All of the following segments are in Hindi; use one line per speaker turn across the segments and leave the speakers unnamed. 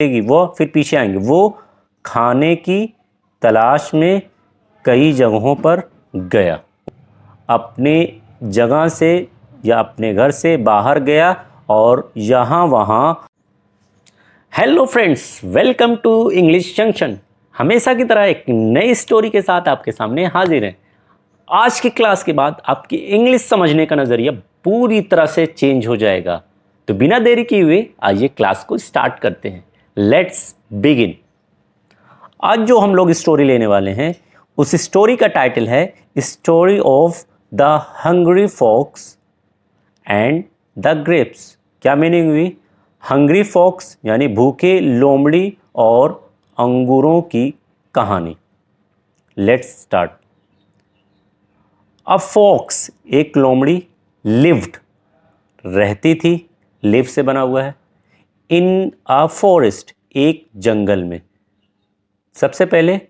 वो, फिर पीछे आएंगे। वो खाने की तलाश में कई जगहों पर गया। अपने जगह से या अपने घर से बाहर गया और यहाँ वहाँ। Hello friends, welcome to English Junction. हमेशा की तरह एक नई स्टोरी के साथ आपके सामने हाजिर हैं। आज की क्लास के बाद आपकी इंग्लिश समझने का नज़रिया पूरी तरह से चेंज हो जाएगा। तो बिना देरी किए हुए आइए क्लास को स्टार्ट करते हैं। Let's begin. आज जो हम लोग स्टोरी लेने वाले हैं, उस स्टोरी का टाइटल है story of the hungry fox and the grapes. क्या मीनिंग हुई? हंग्री फॉक्स यानी भूखे लोमड़ी और अंगूरों की कहानी। Let's start. अ फॉक्स, एक लोमड़ी, लिव्ड, रहती थी, लिव से बना हुआ है, इन अ फॉरेस्ट, एक जंगल में। सबसे पहले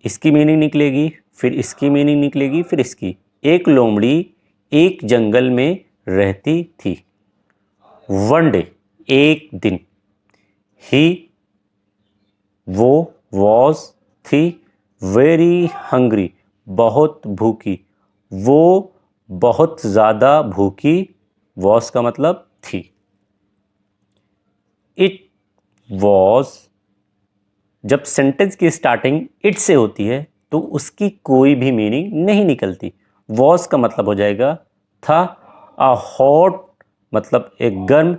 इसकी मीनिंग निकलेगी, फिर इसकी मीनिंग निकलेगी, फिर इसकी। एक लोमड़ी एक जंगल में रहती थी। वन डे, एक दिन। ही, वो, वॉज, थी, वेरी हंग्री, बहुत भूखी। वो बहुत ज़्यादा भूखी, वॉज का मतलब थी। इट वॉज, जब सेंटेंस की स्टार्टिंग इट से होती है तो उसकी कोई भी मीनिंग नहीं निकलती। वॉज का मतलब हो जाएगा था। अ हॉट मतलब एक गर्म,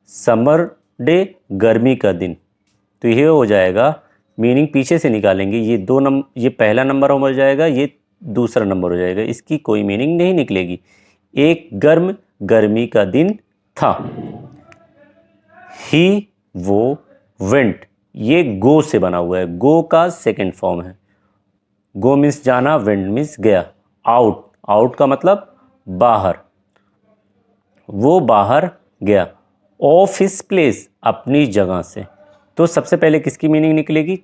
समर डे, गर्मी का दिन। तो ये हो जाएगा, मीनिंग पीछे से निकालेंगे। ये पहला नंबर हो जाएगा, ये दूसरा नंबर हो जाएगा। इसकी कोई मीनिंग नहीं निकलेगी। एक गर्म, गर्मी का दिन था। ही, वो, वेंट, ये गो से बना हुआ है, गो का सेकेंड फॉर्म है। गो मीन्स जाना, वेंट मीन्स गया। आउट, आउट का मतलब बाहर, वो बाहर गया। ऑफ हिज प्लेस, अपनी जगह से। तो सबसे पहले किसकी मीनिंग निकलेगी?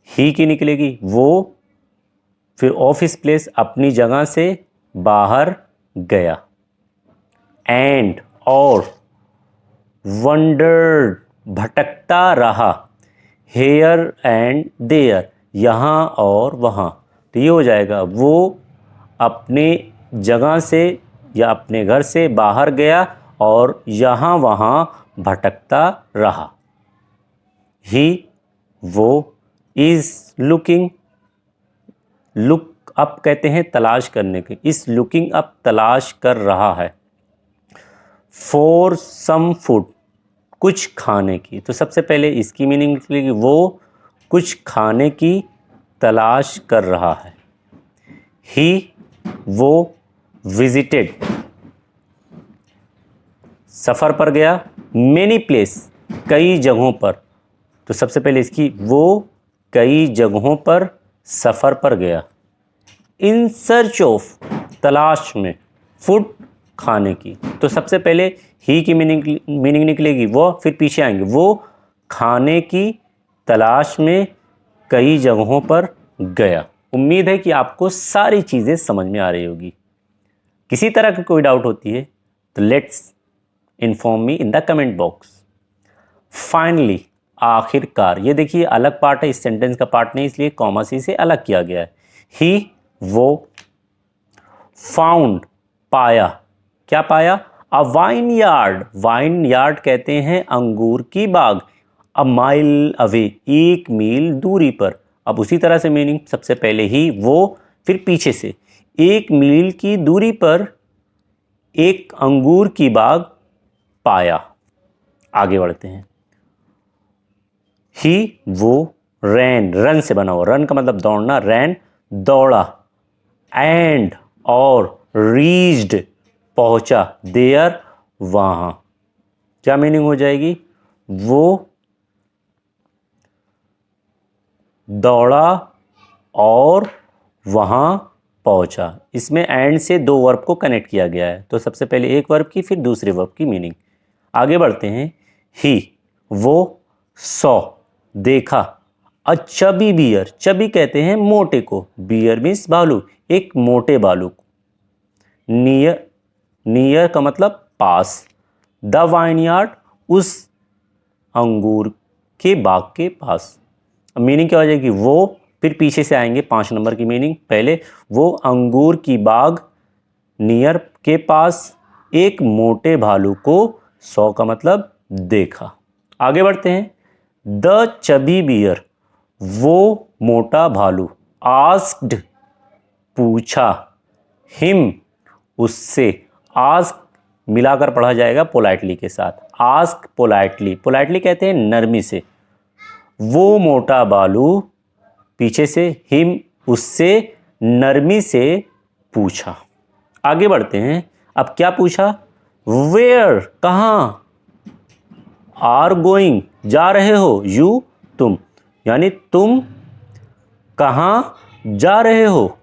ही की निकलेगी। वो, फिर ऑफ हिज प्लेस, अपनी जगह से बाहर गया। एंड, और, वंडर्ड, भटकता रहा। हेयर एंड देयर, यहाँ और वहाँ। तो ये हो जाएगा, वो अपने जगह से या अपने घर से बाहर गया और यहाँ वहाँ भटकता रहा। ही, वो, इज़ लुकिंग, लुक अप कहते हैं तलाश करने के, इस लुकिंग अप तलाश कर रहा है। फॉर सम फूड, कुछ खाने की। तो सबसे पहले इसकी मीनिंग निकलेगी, वो कुछ खाने की तलाश कर रहा है। ही, वो, विजिटेड, सफ़र पर गया। मेनी प्लेस, कई जगहों पर। तो सबसे पहले इसकी, वो कई जगहों पर सफ़र पर गया। इन सर्च ऑफ, तलाश में, फूड, खाने की। तो सबसे पहले ही की मीनिंग निकलेगी वो, फिर पीछे आएंगे। वो खाने की तलाश में कई जगहों पर गया। उम्मीद है कि आपको सारी चीज़ें समझ में आ रही होगी। किसी तरह की कोई डाउट होती है तो let's inform me in the comment box. Finally, आखिरकार। ये देखिए अलग पार्ट है, इस सेंटेंस का पार्ट नहीं, इसलिए कॉमा सी से अलग किया गया है। ही, वो, फाउंड, पाया। क्या पाया? A wine yard, wine yard कहते हैं अंगूर की बाग। अ माइल अवे, एक मील दूरी पर। अब उसी तरह से मीनिंग, सबसे पहले ही, वो, फिर पीछे से, एक मील की दूरी पर एक अंगूर की बाग पाया। आगे बढ़ते हैं। ही, वो, रैन, रन से बना हुआ, रन का मतलब दौड़ना, रैन, दौड़ा। एंड, और, रीच्ड, पहुंचा, देयर, वहां। क्या मीनिंग हो जाएगी? वो दौड़ा और वहां पहुंचा। इसमें एंड से दो वर्ब को कनेक्ट किया गया है। तो सबसे पहले एक वर्ब की, फिर दूसरे वर्ब की मीनिंग। आगे बढ़ते हैं। ही, वो, सॉ, देखा। अ चबी बियर, चबी कहते हैं मोटे को, बियर मीन्स भालू, एक मोटे भालू को। नियर, नियर का मतलब पास। द वाइनयार्ड, उस अंगूर के बाग के पास। अब मीनिंग क्या हो जाएगी, वो, फिर पीछे से आएंगे 5 नंबर की मीनिंग। पहले, वो अंगूर की बाग नियर के पास एक मोटे भालू को सॉ का मतलब देखा। आगे बढ़ते हैं। द चबी बियर, वो मोटा भालू, आस्क्ड पूछा, हिम उससे, आस्क मिलाकर पढ़ा जाएगा पोलाइटली के साथ, आस्क पोलाइटली, पोलाइटली कहते हैं नरमी से। वो मोटा भालू पीछे से, हिम उससे नरमी से पूछा। आगे बढ़ते हैं। अब क्या पूछा, वेयर कहाँ, आर गोइंग जा रहे हो, यू तुम, यानी तुम कहाँ जा रहे हो।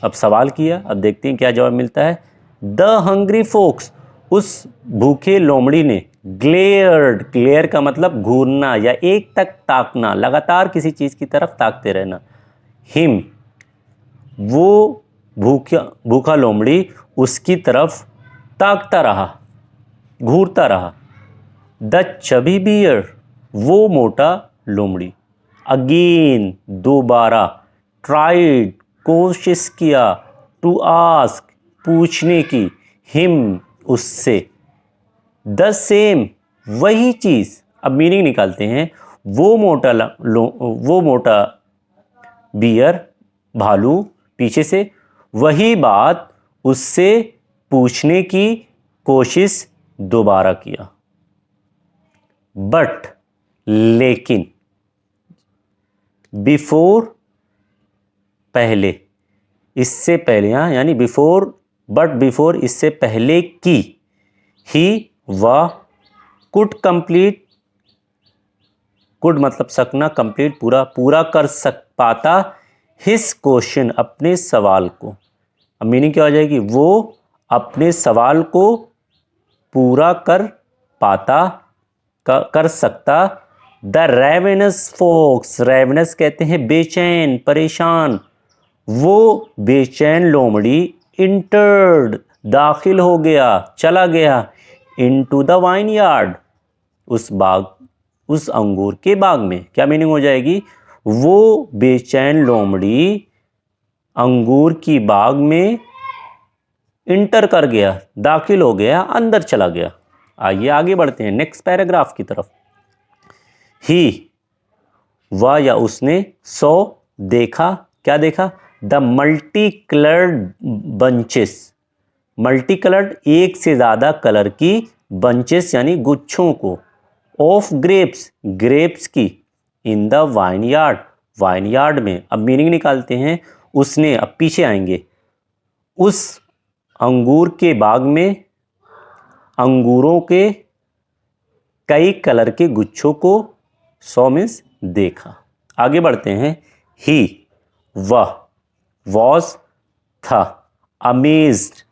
अब सवाल किया, अब देखते हैं क्या जवाब मिलता है। द हंग्री फोक्स, उस भूखे लोमड़ी ने, ग्लेयर्ड, ग्लेयर का मतलब घूरना या एक तक ताकना, लगातार किसी चीज की तरफ ताकते रहना। हिम, वो भूखा लोमड़ी उसकी तरफ ताकता रहा, घूरता रहा। द चबी बियर, वो मोटा लोमड़ी, अगेन दोबारा, ट्राइड कोशिश किया, टू आस्क पूछने की, हिम उससे, द सेम वही चीज। अब मीनिंग निकालते हैं। वो मोटा बियर भालू पीछे से, वही बात उससे पूछने की कोशिश दोबारा किया। बट लेकिन, बिफोर पहले, इससे पहले, यानी बिफोर, बट बिफोर इससे पहले की, ही वह, कुड कंप्लीट, कुड मतलब सकना, कंप्लीट पूरा कर पाता, हिस क्वेश्चन अपने सवाल को। अब मीनिंग क्या हो जाएगी, वो अपने सवाल को पूरा कर पाता, कर सकता। द रेवेनस फोक्स, रेवेनस कहते हैं बेचैन, परेशान, वो बेचैन लोमड़ी, इंटर्ड दाखिल हो गया, चला गया, इनटू द वाइन यार्ड, उस बाग, उस अंगूर के बाग में। क्या मीनिंग हो जाएगी, वो बेचैन लोमड़ी अंगूर की बाग में इंटर कर गया, दाखिल हो गया, अंदर चला गया। आइए आगे बढ़ते हैं नेक्स्ट पैराग्राफ की तरफ। ही, वह या उसने, सो देखा, क्या देखा, the multi coloured bunches, multi coloured एक से ज्यादा कलर की, बंचेस यानी गुच्छों को, ऑफ ग्रेप्स, ग्रेप्स की, in the wine yard, wine yard में। अब मीनिंग निकालते हैं। उसने, अब पीछे आएंगे, उस अंगूर के बाग में अंगूरों के कई कलर के गुच्छों को, सौ मीन्स देखा। आगे बढ़ते हैं। ही, वह, वॉज था, अमेज्ड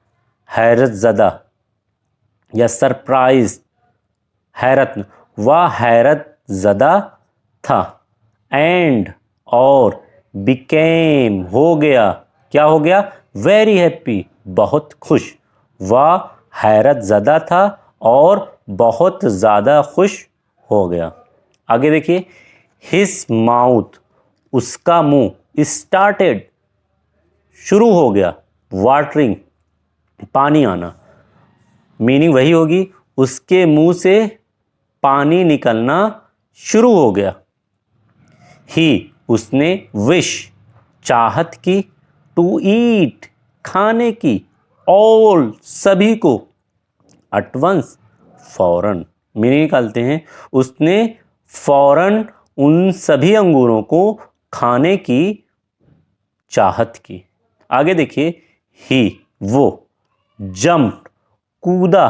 हैरत ज़दा या सरप्राइज हैरत, वह हैरत ज़दा था। एंड और, बिकेम हो गया, क्या हो गया, वेरी हैप्पी बहुत खुश, वह हैरत ज़दा था और बहुत ज़्यादा खुश हो गया। आगे देखिए। हिज माउथ, उसका मुंह, स्टार्टेड शुरू हो गया, वाटरिंग पानी आना, मीनिंग वही होगी, उसके मुंह से पानी निकलना शुरू हो गया। ही, उसने, विश चाहत की, टू ईट खाने की, ऑल सभी को, एट वंस फौरन, मीनिंग निकालते हैं। उसने फौरन उन सभी अंगूरों को खाने की चाहत की। आगे देखिए। ही, वो, जंप कूदा,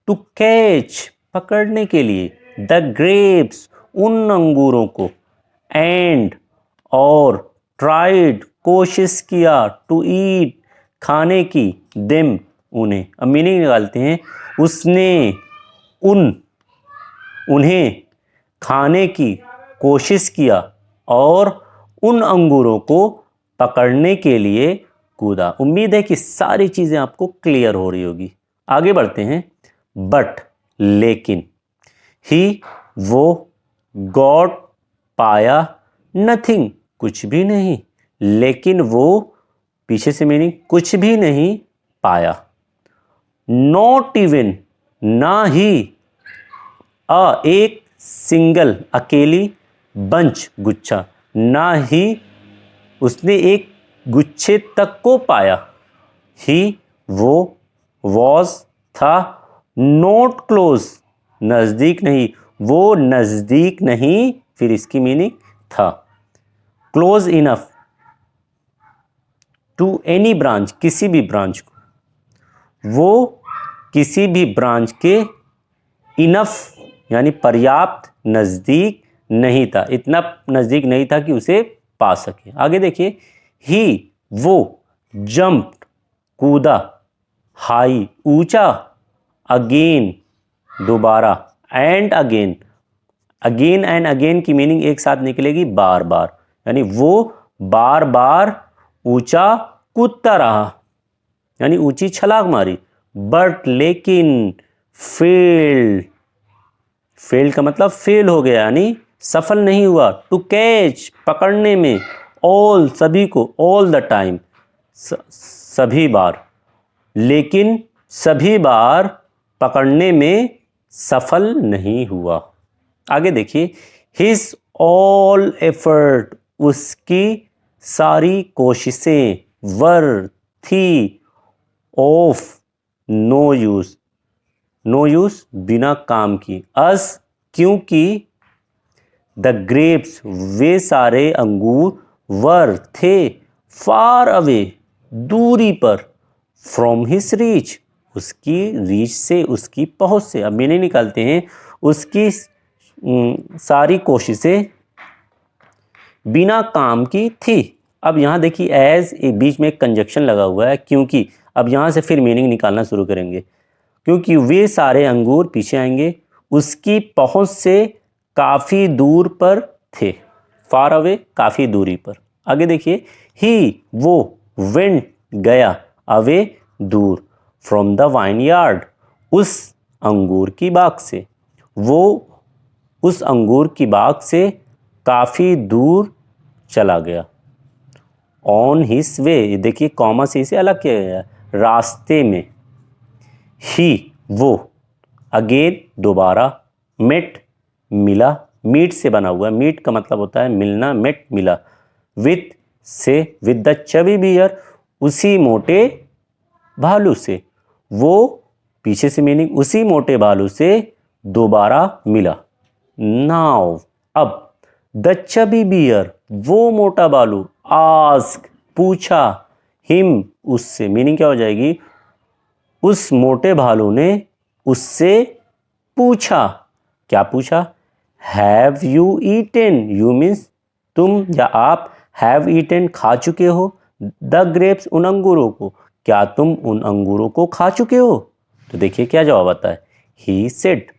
टू कैच पकड़ने के लिए, द ग्रेप्स उन अंगूरों को, एंड और, ट्राइड कोशिश किया, टू ईट खाने की, देम उन्हें। अब मीनिंग निकालते हैं। उसने उन्हें खाने की कोशिश किया और उन अंगूरों को पकड़ने के लिए कूदा। उम्मीद है कि सारी चीज़ें आपको क्लियर हो रही होगी। आगे बढ़ते हैं। बट लेकिन, ही वो गॉट पाया नथिंग कुछ भी नहीं, लेकिन वो पीछे से मीनिंग कुछ भी नहीं पाया। नॉट इवन ना ही एक सिंगल अकेली बंच गुच्छा, ना ही उसने एक गुच्छे तक को पाया। ही वो, वॉज था, नॉट क्लोज नज़दीक नहीं, वो नज़दीक नहीं, फिर इसकी मीनिंग था। Close enough to any branch किसी भी ब्रांच को, वो किसी भी ब्रांच के इनफ यानी पर्याप्त नज़दीक नहीं था, इतना नज़दीक नहीं था कि उसे पा सके। आगे देखिए, ही वो जंप्ड कूदा, हाई ऊंचा, अगेन दोबारा, and again, again and again की मीनिंग एक साथ निकलेगी बार बार, यानी वो बार बार ऊंचा कूदता रहा, यानी ऊंची छलांग मारी। बट लेकिन फेल्ड, फेल्ड का मतलब फेल हो गया यानी सफल नहीं हुआ। टू कैच पकड़ने में, ऑल सभी को, ऑल द टाइम सभी बार, लेकिन सभी बार पकड़ने में सफल नहीं हुआ। आगे देखिए, हिज ऑल एफर्ट उसकी सारी कोशिशें, वर थी, of no use, no use बिना काम की, अस क्योंकि, द ग्रेप्स वे सारे अंगूर, वर थे, फार अवे दूरी पर, फ्रॉम हिज रीच उसकी रीच से, उसकी पहुंच से। अब मीनिंग निकालते हैं, उसकी सारी कोशिशें बिना काम की थी। अब यहाँ देखिए एज एक बीच में एक कंजक्शन लगा हुआ है, क्योंकि अब यहाँ से फिर मीनिंग निकालना शुरू करेंगे। क्योंकि वे सारे अंगूर पीछे आएंगे, उसकी पहुंच से काफ़ी दूर पर थे, फार अवे काफ़ी दूरी पर। आगे देखिए, ही वो वेंट गया, अवे दूर, फ्रॉम द वाइन यार्ड उस अंगूर की बाग से, वो उस अंगूर की बाग से काफ़ी दूर चला गया। ऑन हिज वे, देखिए कॉमा से इसे अलग किया गया, रास्ते में। ही वो, अगेन दोबारा, मेट मिला, मीट से बना हुआ है, मीट का मतलब होता है मिलना, मेट मिला, विथ से, विद द चबी बियर उसी मोटे भालू से, वो पीछे से मीनिंग उसी मोटे भालू से दोबारा मिला। नाउ अब, द चबी बियर वो मोटा भालू, आस्क पूछा, हिम उससे, मीनिंग क्या हो जाएगी, उस मोटे भालू ने उससे पूछा, क्या पूछा, have you eaten, you means तुम या आप, हैव ईटेन खा चुके हो, द ग्रेप्स उन अंगूरों को, क्या तुम उन अंगूरों को खा चुके हो। तो देखिए क्या जवाब आता है, ही सेड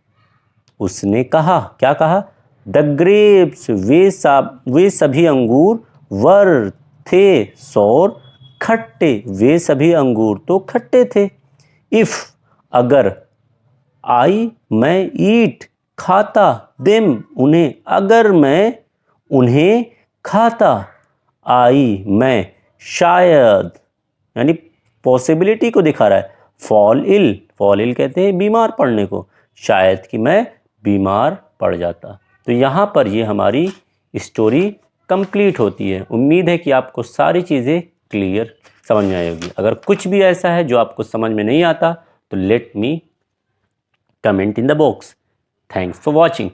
उसने कहा, क्या कहा, द ग्रेप्स वे सभी अंगूर, वर थे, सौर खट्टे, वे सभी अंगूर तो खट्टे थे। इफ अगर, आई मैं, ईट खाता, देम उन्हें, अगर मैं उन्हें खाता, आई मैं, शायद यानी पॉसिबिलिटी को दिखा रहा है, फॉल इल, फॉल इल कहते हैं बीमार पड़ने को, शायद कि मैं बीमार पड़ जाता। तो यहाँ पर ये हमारी स्टोरी कंप्लीट होती है। उम्मीद है कि आपको सारी चीज़ें क्लियर समझ में आई होगी। अगर कुछ भी ऐसा है जो आपको समझ में नहीं आता तो let me comment in the box. Thanks for watching.